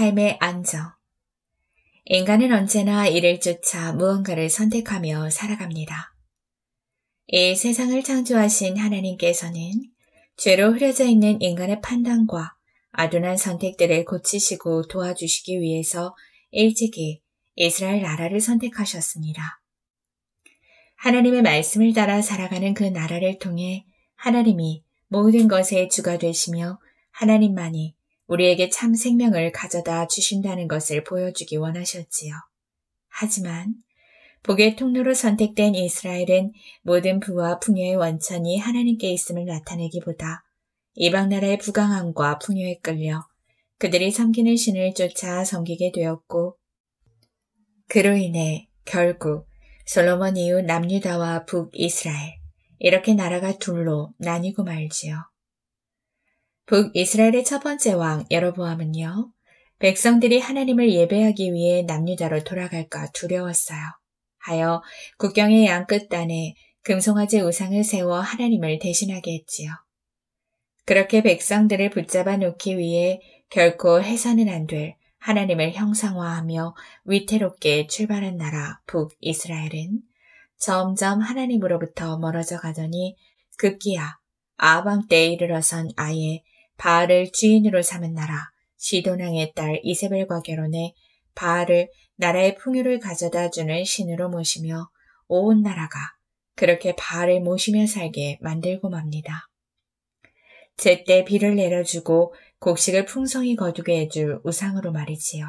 삶의 안정. 인간은 언제나 이를 쫓아 무언가를 선택하며 살아갑니다. 이 세상을 창조하신 하나님께서는 죄로 흐려져 있는 인간의 판단과 아둔한 선택들을 고치시고 도와주시기 위해서 일찍이 이스라엘 나라를 선택하셨습니다. 하나님의 말씀을 따라 살아가는 그 나라를 통해 하나님이 모든 것의 주가 되시며 하나님만이 우리에게 참 생명을 가져다 주신다는 것을 보여주기 원하셨지요. 하지만 복의 통로로 선택된 이스라엘은 모든 부와 풍요의 원천이 하나님께 있음을 나타내기보다 이방 나라의 부강함과 풍요에 끌려 그들이 섬기는 신을 쫓아 섬기게 되었고, 그로 인해 결국 솔로몬 이후 남유다와 북이스라엘, 이렇게 나라가 둘로 나뉘고 말지요. 북이스라엘의 첫 번째 왕 여로보암은요, 백성들이 하나님을 예배하기 위해 남유다로 돌아갈까 두려웠어요. 하여 국경의 양 끝단에 금송아지 우상을 세워 하나님을 대신하게 했지요. 그렇게 백성들을 붙잡아 놓기 위해 결코 해서는 안 될 하나님을 형상화하며 위태롭게 출발한 나라 북이스라엘은 점점 하나님으로부터 멀어져 가더니 급기야 아방 때에 이르러선 아예 바알을 주인으로 삼은 나라 시돈왕의 딸 이세벨과 결혼해 바알을 나라의 풍요를 가져다 주는 신으로 모시며 온 나라가 그렇게 바알을 모시며 살게 만들고 맙니다. 제때 비를 내려주고 곡식을 풍성히 거두게 해줄 우상으로 말이지요.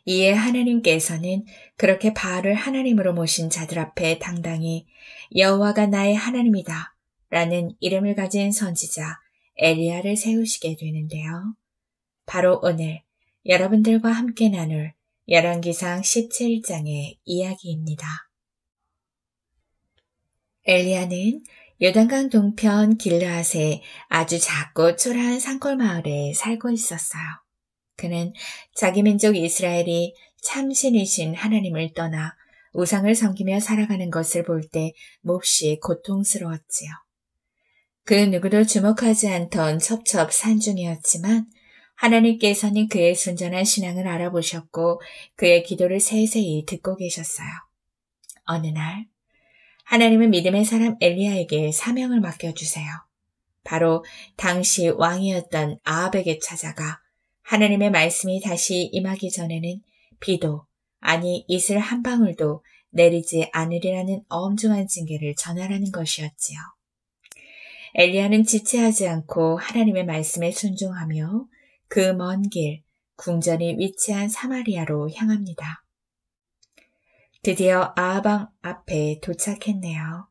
이에 하나님께서는 그렇게 바알을 하나님으로 모신 자들 앞에 당당히 여호와가 나의 하나님이다 라는 이름을 가진 선지자 엘리야를 세우시게 되는데요. 바로 오늘 여러분들과 함께 나눌 열왕기상 17장의 이야기입니다. 엘리야는 요단강 동편 길르앗의 아주 작고 초라한 산골 마을에 살고 있었어요. 그는 자기 민족 이스라엘이 참신이신 하나님을 떠나 우상을 섬기며 살아가는 것을 볼 때 몹시 고통스러웠지요. 그 누구도 주목하지 않던 첩첩산중이었지만 하나님께서는 그의 순전한 신앙을 알아보셨고 그의 기도를 세세히 듣고 계셨어요. 어느 날 하나님은 믿음의 사람 엘리야에게 사명을 맡겨주세요. 바로 당시 왕이었던 아합에게 찾아가 하나님의 말씀이 다시 임하기 전에는 비도 아니 이슬 한 방울도 내리지 않으리라는 엄중한 징계를 전하라는 것이었지요. 엘리야는 지체하지 않고 하나님의 말씀에 순종하며 그 먼 길 궁전이 위치한 사마리아로 향합니다. 드디어 아합 앞에 도착했네요.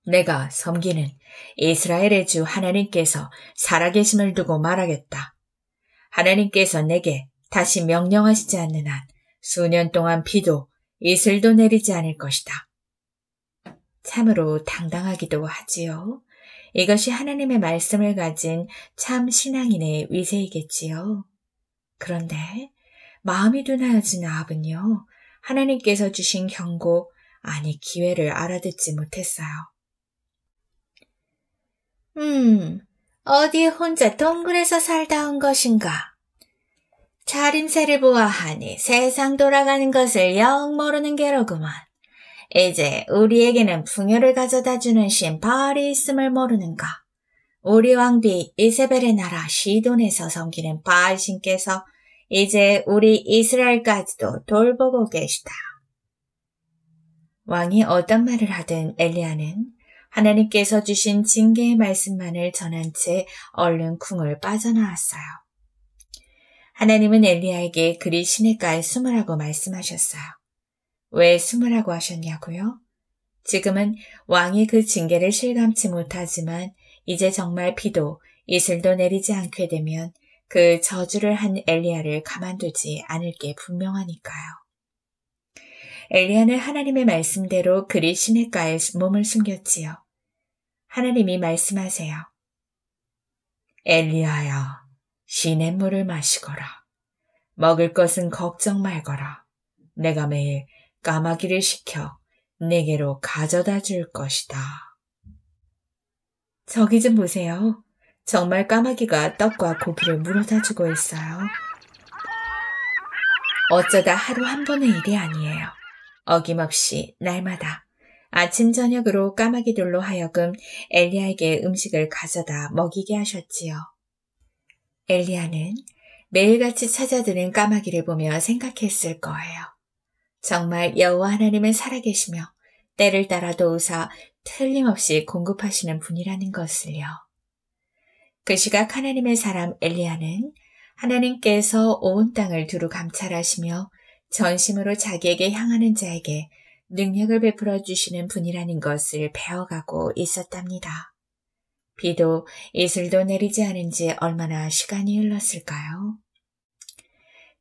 내가 섬기는 이스라엘의 주 하나님께서 살아계심을 두고 말하겠다. 하나님께서 내게 다시 명령하시지 않는 한 수년 동안 비도 이슬도 내리지 않을 것이다. 참으로 당당하기도 하지요. 이것이 하나님의 말씀을 가진 참 신앙인의 위세이겠지요. 그런데 마음이 둔하여진 아합은요, 하나님께서 주신 경고, 아니 기회를 알아듣지 못했어요. 어디에 혼자 동굴에서 살다 온 것인가? 차림새를 보아하니 세상 돌아가는 것을 영 모르는 게로구만. 이제 우리에게는 풍요를 가져다 주는 신 바알이 있음을 모르는가? 우리 왕비 이세벨의 나라 시돈에서 섬기는 바알 신께서 이제 우리 이스라엘까지도 돌보고 계시다. 왕이 어떤 말을 하든 엘리야는 하나님께서 주신 징계의 말씀만을 전한 채 얼른 궁을 빠져나왔어요. 하나님은 엘리야에게 그리 시냇가에 숨으라고 말씀하셨어요. 왜 숨으라고 하셨냐고요? 지금은 왕이 그 징계를 실감치 못하지만 이제 정말 비도 이슬도 내리지 않게 되면 그 저주를 한 엘리야를 가만두지 않을 게 분명하니까요. 엘리야는 하나님의 말씀대로 그리 시냇가에 몸을 숨겼지요. 하나님이 말씀하세요. 엘리야야, 시냇물을 마시거라. 먹을 것은 걱정 말거라. 내가 매일 까마귀를 시켜 내게로 가져다 줄 것이다. 저기 좀 보세요. 정말 까마귀가 떡과 고기를 물어다 주고 있어요. 어쩌다 하루 한 번의 일이 아니에요. 어김없이 날마다 아침 저녁으로 까마귀들로 하여금 엘리야에게 음식을 가져다 먹이게 하셨지요. 엘리야는 매일같이 찾아드는 까마귀를 보며 생각했을 거예요. 정말 여호와 하나님은 살아계시며 때를 따라 도우사 틀림없이 공급하시는 분이라는 것을요. 그 시각 하나님의 사람 엘리야는 하나님께서 온 땅을 두루 감찰하시며 전심으로 자기에게 향하는 자에게 능력을 베풀어 주시는 분이라는 것을 배워가고 있었답니다. 비도 이슬도 내리지 않은 지 얼마나 시간이 흘렀을까요?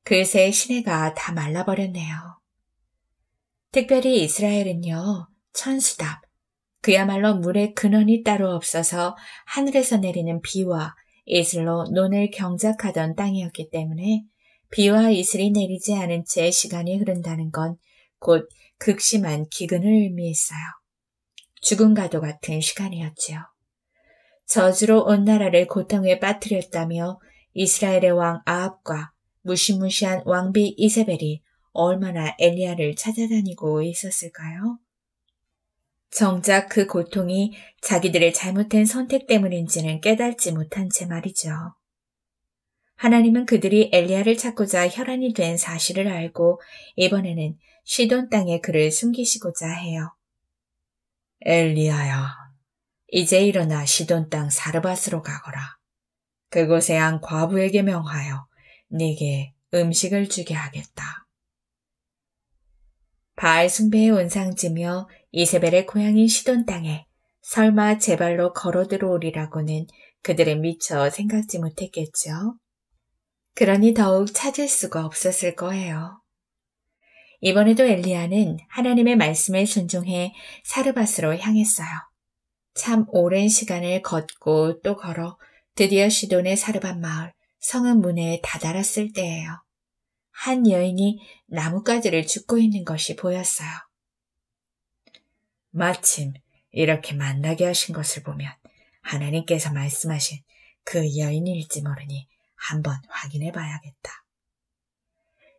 그새 시내가 다 말라버렸네요. 특별히 이스라엘은요, 천수답, 그야말로 물의 근원이 따로 없어서 하늘에서 내리는 비와 이슬로 논을 경작하던 땅이었기 때문에 비와 이슬이 내리지 않은 채 시간이 흐른다는 건 곧 극심한 기근을 의미했어요. 죽음과도 같은 시간이었지요. 저주로 온 나라를 고통에 빠뜨렸다며 이스라엘의 왕 아합과 무시무시한 왕비 이세벨이 얼마나 엘리야를 찾아다니고 있었을까요? 정작 그 고통이 자기들의 잘못된 선택 때문인지는 깨닫지 못한 채 말이죠. 하나님은 그들이 엘리야를 찾고자 혈안이 된 사실을 알고 이번에는 시돈 땅에 그를 숨기시고자 해요. 엘리야야, 이제 일어나 시돈 땅 사르밧으로 가거라. 그곳에 한 과부에게 명하여 네게 음식을 주게 하겠다. 바알 숭배의 온상지며 이세벨의 고향인 시돈 땅에 설마 제 발로 걸어 들어오리라고는 그들은 미처 생각지 못했겠죠. 그러니 더욱 찾을 수가 없었을 거예요. 이번에도 엘리야는 하나님의 말씀에 순종해 사르밧으로 향했어요. 참 오랜 시간을 걷고 또 걸어 드디어 시돈의 사르밧 마을 성읍 문에 다다랐을 때예요. 한 여인이 나뭇가지를 줍고 있는 것이 보였어요. 마침 이렇게 만나게 하신 것을 보면 하나님께서 말씀하신 그 여인일지 모르니 한번 확인해 봐야겠다.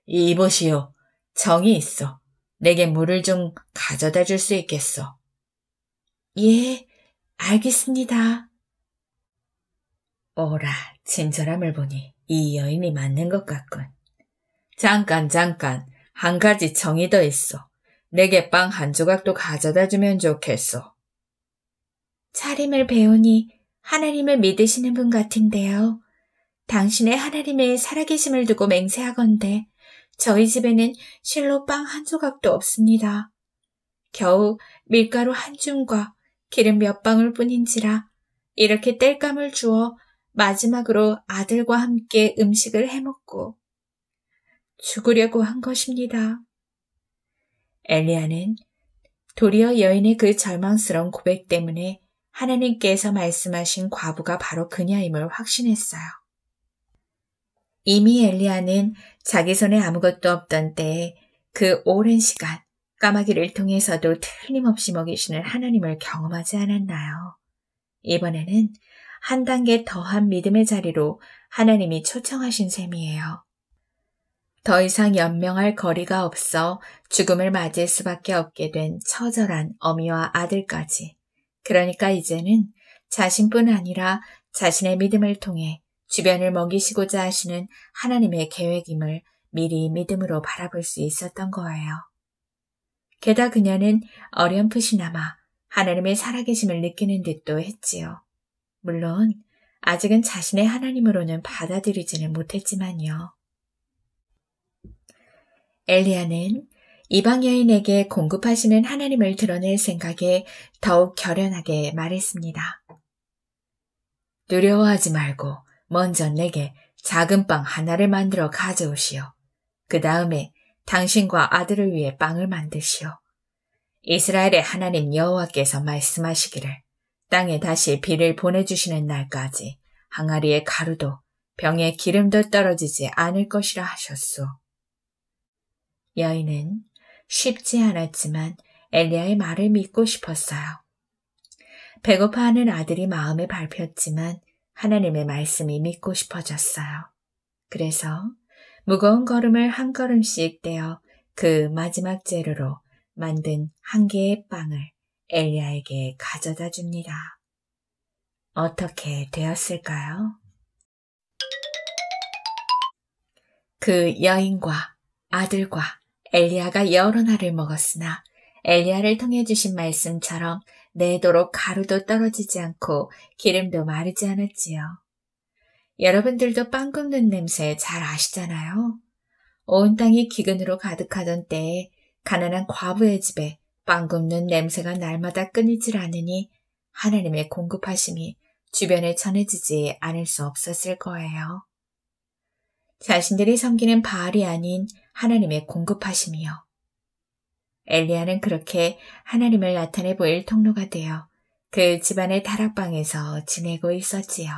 이보시오, 정이 있어. 내게 물을 좀 가져다 줄 수 있겠소? 예, 알겠습니다. 오라, 친절함을 보니 이 여인이 맞는 것 같군. 잠깐, 한 가지 정이 더 있어. 내게 빵 한 조각도 가져다 주면 좋겠소. 차림을 배우니 하나님을 믿으시는 분 같은데요. 당신의 하나님의 살아계심을 두고 맹세하건대 저희 집에는 실로 빵 한 조각도 없습니다. 겨우 밀가루 한 줌과 기름 몇 방울 뿐인지라 이렇게 땔감을 주어 마지막으로 아들과 함께 음식을 해먹고 죽으려고 한 것입니다. 엘리야는 도리어 여인의 그 절망스러운 고백 때문에 하나님께서 말씀하신 과부가 바로 그녀임을 확신했어요. 이미 엘리야는 자기 손에 아무것도 없던 때에 그 오랜 시간 까마귀를 통해서도 틀림없이 먹이시는 하나님을 경험하지 않았나요? 이번에는 한 단계 더한 믿음의 자리로 하나님이 초청하신 셈이에요. 더 이상 연명할 거리가 없어 죽음을 맞을 수밖에 없게 된 처절한 어미와 아들까지. 그러니까 이제는 자신뿐 아니라 자신의 믿음을 통해 주변을 먹이시고자 하시는 하나님의 계획임을 미리 믿음으로 바라볼 수 있었던 거예요. 게다가 그녀는 어렴풋이나마 하나님의 살아계심을 느끼는 듯도 했지요. 물론 아직은 자신의 하나님으로는 받아들이지는 못했지만요. 엘리야는 이방 여인에게 공급하시는 하나님을 드러낼 생각에 더욱 결연하게 말했습니다. 두려워하지 말고 먼저 내게 작은 빵 하나를 만들어 가져오시오. 그 다음에 당신과 아들을 위해 빵을 만드시오. 이스라엘의 하나님 여호와께서 말씀하시기를 땅에 다시 비를 보내주시는 날까지 항아리에 가루도 병에 기름도 떨어지지 않을 것이라 하셨소. 여인은 쉽지 않았지만 엘리야의 말을 믿고 싶었어요. 배고파하는 아들이 마음에 밟혔지만 하나님의 말씀이 믿고 싶어졌어요. 그래서 무거운 걸음을 한 걸음씩 떼어 그 마지막 재료로 만든 한 개의 빵을 엘리야에게 가져다 줍니다. 어떻게 되었을까요? 그 여인과 아들과 엘리야가 여러 날을 먹었으나 엘리야를 통해 주신 말씀처럼 내도록 가루도 떨어지지 않고 기름도 마르지 않았지요. 여러분들도 빵 굽는 냄새 잘 아시잖아요. 온 땅이 기근으로 가득하던 때에 가난한 과부의 집에 빵 굽는 냄새가 날마다 끊이질 않으니 하나님의 공급하심이 주변에 전해지지 않을 수 없었을 거예요. 자신들이 섬기는 바알이 아닌 하나님의 공급하심이요. 엘리야는 그렇게 하나님을 나타내 보일 통로가 되어 그 집안의 다락방에서 지내고 있었지요.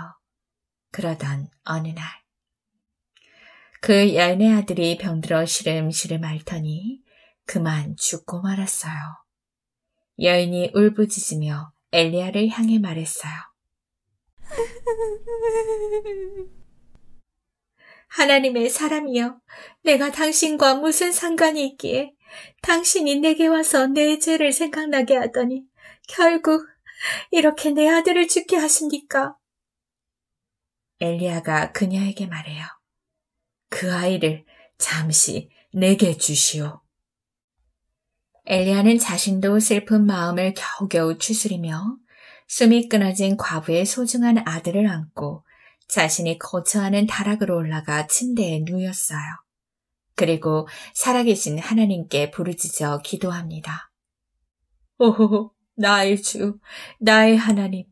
그러던 어느 날, 그 여인의 아들이 병들어 시름시름 앓더니 그만 죽고 말았어요. 여인이 울부짖으며 엘리야를 향해 말했어요. 하나님의 사람이여, 내가 당신과 무슨 상관이 있기에 당신이 내게 와서 내 죄를 생각나게 하더니 결국 이렇게 내 아들을 죽게 하십니까? 엘리야가 그녀에게 말해요. 그 아이를 잠시 내게 주시오. 엘리야는 자신도 슬픈 마음을 겨우겨우 추스리며 숨이 끊어진 과부의 소중한 아들을 안고 자신이 거처하는 다락으로 올라가 침대에 누웠어요. 그리고 살아계신 하나님께 부르짖어 기도합니다. 오, 나의 주, 나의 하나님,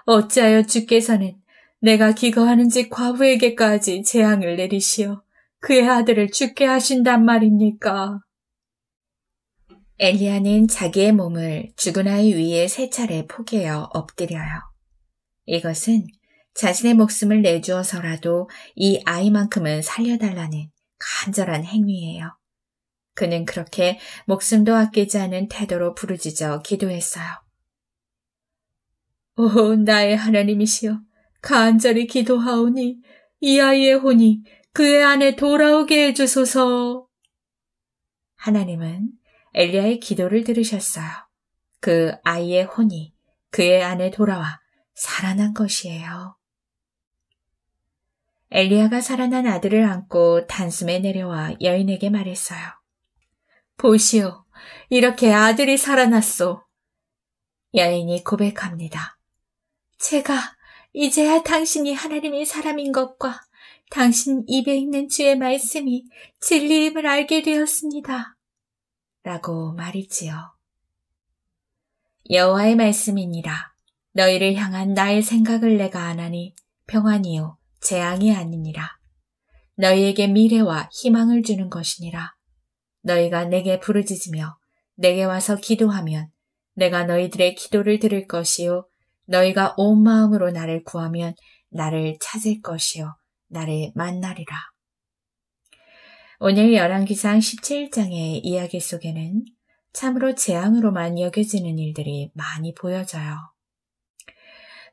어찌하여 주께서는 내가 기거하는지 과부에게까지 재앙을 내리시어 그의 아들을 죽게 하신단 말입니까? 엘리야는 자기의 몸을 죽은 아이 위에 3차례 포개어 엎드려요. 이것은 자신의 목숨을 내주어서라도 이 아이만큼은 살려달라는 간절한 행위예요. 그는 그렇게 목숨도 아끼지 않은 태도로 부르짖어 기도했어요. 오, 나의 하나님이시여, 간절히 기도하오니 이 아이의 혼이 그의 안에 돌아오게 해주소서. 하나님은 엘리야의 기도를 들으셨어요. 그 아이의 혼이 그의 안에 돌아와 살아난 것이에요. 엘리야가 살아난 아들을 안고 단숨에 내려와 여인에게 말했어요. 보시오, 이렇게 아들이 살아났소. 여인이 고백합니다. 제가 이제야 당신이 하나님의 사람인 것과 당신 입에 있는 주의 말씀이 진리임을 알게 되었습니다. 라고 말이지요. 여호와의 말씀이니라. 너희를 향한 나의 생각을 내가 아나니 평안이요 재앙이 아니니라. 너희에게 미래와 희망을 주는 것이니라. 너희가 내게 부르짖으며 내게 와서 기도하면 내가 너희들의 기도를 들을 것이요 너희가 온 마음으로 나를 구하면 나를 찾을 것이요 나를 만나리라. 오늘 열왕기상 17장의 이야기 속에는 참으로 재앙으로만 여겨지는 일들이 많이 보여져요.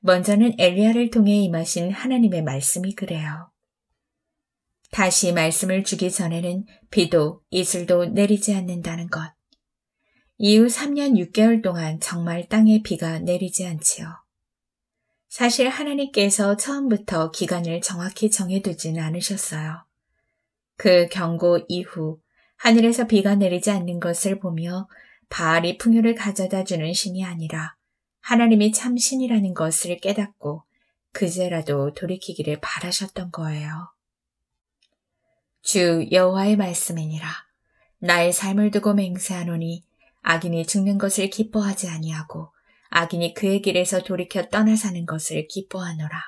먼저는 엘리야를 통해 임하신 하나님의 말씀이 그래요. 다시 말씀을 주기 전에는 비도 이슬도 내리지 않는다는 것. 이후 3년 6개월 동안 정말 땅에 비가 내리지 않지요. 사실 하나님께서 처음부터 기간을 정확히 정해두진 않으셨어요. 그 경고 이후 하늘에서 비가 내리지 않는 것을 보며 바알이 풍요를 가져다 주는 신이 아니라 하나님이 참 신이라는 것을 깨닫고 그제라도 돌이키기를 바라셨던 거예요. 주 여호와의 말씀이니라. 나의 삶을 두고 맹세하노니 악인이 죽는 것을 기뻐하지 아니하고 악인이 그의 길에서 돌이켜 떠나 사는 것을 기뻐하노라.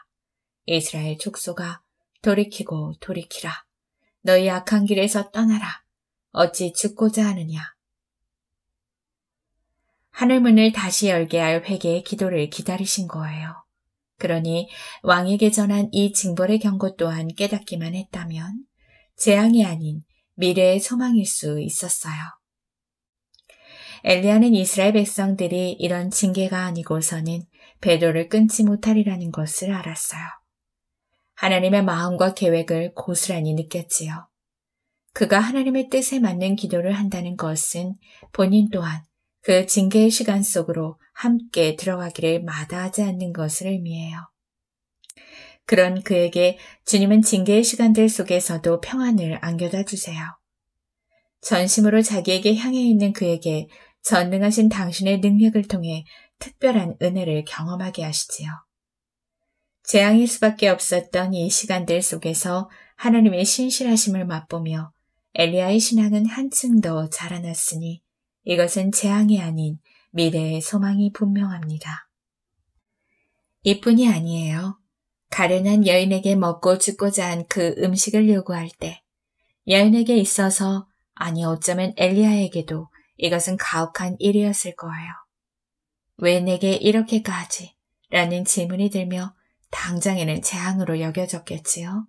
이스라엘 족속아 돌이키고 돌이키라. 너희 악한 길에서 떠나라. 어찌 죽고자 하느냐. 하늘문을 다시 열게 할 회개의 기도를 기다리신 거예요. 그러니 왕에게 전한 이 징벌의 경고 또한 깨닫기만 했다면 재앙이 아닌 미래의 소망일 수 있었어요. 엘리야는 이스라엘 백성들이 이런 징계가 아니고서는 배도를 끊지 못하리라는 것을 알았어요. 하나님의 마음과 계획을 고스란히 느꼈지요. 그가 하나님의 뜻에 맞는 기도를 한다는 것은 본인 또한 그 징계의 시간 속으로 함께 들어가기를 마다하지 않는 것을 의미해요. 그런 그에게 주님은 징계의 시간들 속에서도 평안을 안겨다 주세요. 전심으로 자기에게 향해 있는 그에게 전능하신 당신의 능력을 통해 특별한 은혜를 경험하게 하시지요. 재앙일 수밖에 없었던 이 시간들 속에서 하나님의 신실하심을 맛보며 엘리야의 신앙은 한층 더 자라났으니 이것은 재앙이 아닌 미래의 소망이 분명합니다. 이뿐이 아니에요. 가련한 여인에게 먹고 죽고자 한 그 음식을 요구할 때 여인에게 있어서 아니 어쩌면 엘리야에게도 이것은 가혹한 일이었을 거예요. 왜 내게 이렇게까지? 라는 질문이 들며 당장에는 재앙으로 여겨졌겠지요.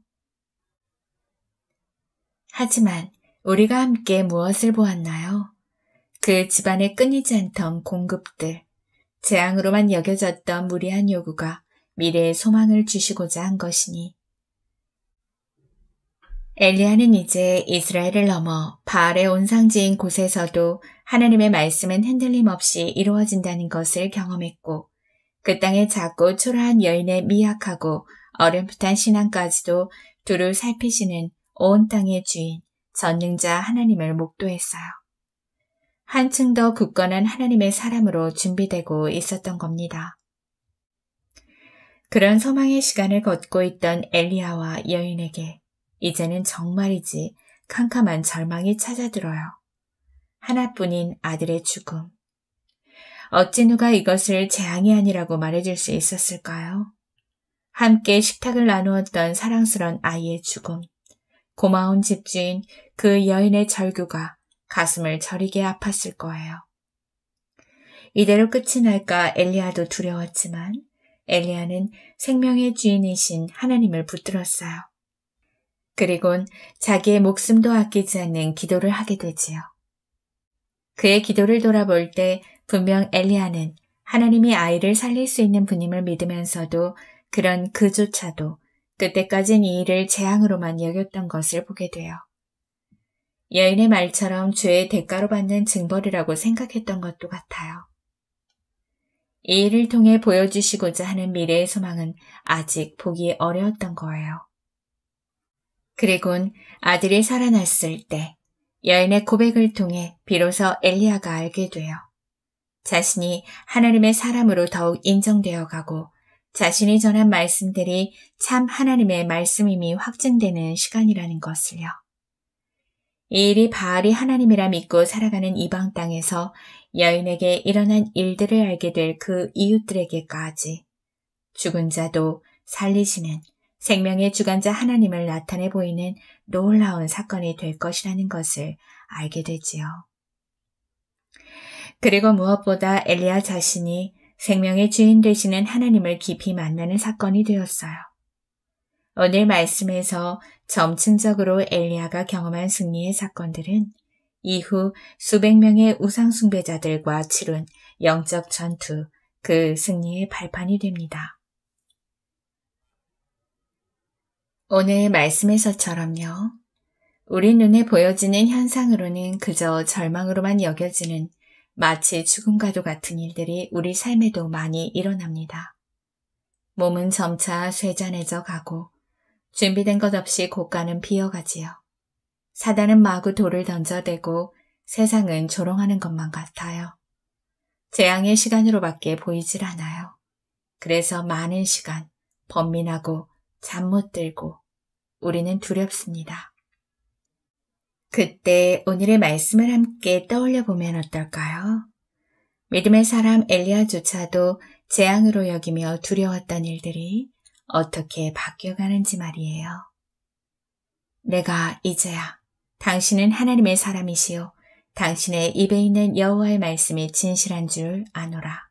하지만 우리가 함께 무엇을 보았나요? 그 집안에 끊이지 않던 공급들, 재앙으로만 여겨졌던 무리한 요구가 미래의 소망을 주시고자 한 것이니 엘리야는 이제 이스라엘을 넘어 바알의 온상지인 곳에서도 하나님의 말씀은 흔들림 없이 이루어진다는 것을 경험했고 그 땅의 작고 초라한 여인의 미약하고 어렴풋한 신앙까지도 두루 살피시는 온 땅의 주인, 전능자 하나님을 목도했어요. 한층 더 굳건한 하나님의 사람으로 준비되고 있었던 겁니다. 그런 소망의 시간을 걷고 있던 엘리야와 여인에게 이제는 정말이지 캄캄한 절망이 찾아들어요. 하나뿐인 아들의 죽음. 어찌 누가 이것을 재앙이 아니라고 말해줄 수 있었을까요? 함께 식탁을 나누었던 사랑스런 아이의 죽음. 고마운 집주인 그 여인의 절규가 가슴을 저리게 아팠을 거예요. 이대로 끝이 날까 엘리야도 두려웠지만 엘리야는 생명의 주인이신 하나님을 붙들었어요. 그리곤 자기의 목숨도 아끼지 않는 기도를 하게 되지요. 그의 기도를 돌아볼 때 분명 엘리야는 하나님이 아이를 살릴 수 있는 분임을 믿으면서도 그런 그조차도 그때까진 이 일을 재앙으로만 여겼던 것을 보게 돼요. 여인의 말처럼 죄의 대가로 받는 징벌이라고 생각했던 것도 같아요. 이 일을 통해 보여주시고자 하는 미래의 소망은 아직 보기 어려웠던 거예요. 그리곤 아들이 살아났을 때 여인의 고백을 통해 비로소 엘리야가 알게 돼요. 자신이 하나님의 사람으로 더욱 인정되어 가고 자신이 전한 말씀들이 참 하나님의 말씀임이 확증되는 시간이라는 것을요. 이 일이 바알이 하나님이라 믿고 살아가는 이방 땅에서 여인에게 일어난 일들을 알게 될 그 이웃들에게까지 죽은 자도 살리시는 생명의 주관자 하나님을 나타내 보이는 놀라운 사건이 될 것이라는 것을 알게 되지요. 그리고 무엇보다 엘리야 자신이 생명의 주인 되시는 하나님을 깊이 만나는 사건이 되었어요. 오늘 말씀에서 점층적으로 엘리야가 경험한 승리의 사건들은 이후 수백 명의 우상 숭배자들과 치룬 영적 전투, 그 승리의 발판이 됩니다. 오늘 말씀에서처럼요. 우리 눈에 보여지는 현상으로는 그저 절망으로만 여겨지는 마치 죽음과도 같은 일들이 우리 삶에도 많이 일어납니다. 몸은 점차 쇠잔해져 가고 준비된 것 없이 곳간은 비어가지요. 사단은 마구 돌을 던져대고 세상은 조롱하는 것만 같아요. 재앙의 시간으로밖에 보이질 않아요. 그래서 많은 시간 번민하고 잠 못 들고 우리는 두렵습니다. 그때 오늘의 말씀을 함께 떠올려 보면 어떨까요? 믿음의 사람 엘리야조차도 재앙으로 여기며 두려웠던 일들이 어떻게 바뀌어가는지 말이에요. 내가 이제야 당신은 하나님의 사람이시요 당신의 입에 있는 여호와의 말씀이 진실한 줄 아노라.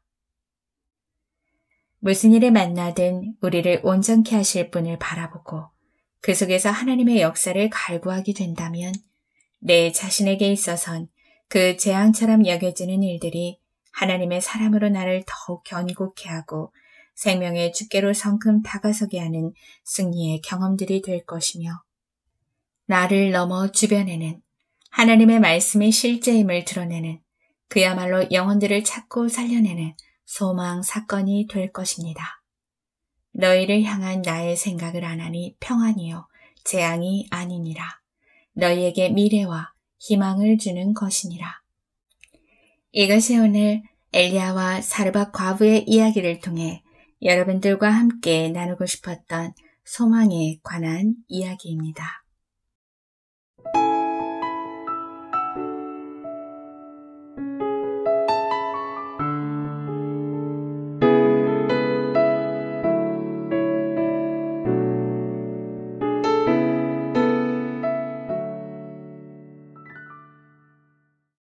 무슨 일에 만나든 우리를 온전케 하실 분을 바라보고 그 속에서 하나님의 역사를 갈구하게 된다면 내 자신에게 있어선 그 재앙처럼 여겨지는 일들이 하나님의 사람으로 나를 더욱 견고케 하고 생명의 주께로 성큼 다가서게 하는 승리의 경험들이 될 것이며 나를 넘어 주변에는 하나님의 말씀이 실제임을 드러내는 그야말로 영혼들을 찾고 살려내는 소망 사건이 될 것입니다. 너희를 향한 나의 생각을 안하니 평안이요 재앙이 아니니라. 너희에게 미래와 희망을 주는 것이니라. 이것이 오늘 엘리야와 사르밧 과부의 이야기를 통해 여러분들과 함께 나누고 싶었던 소망에 관한 이야기입니다.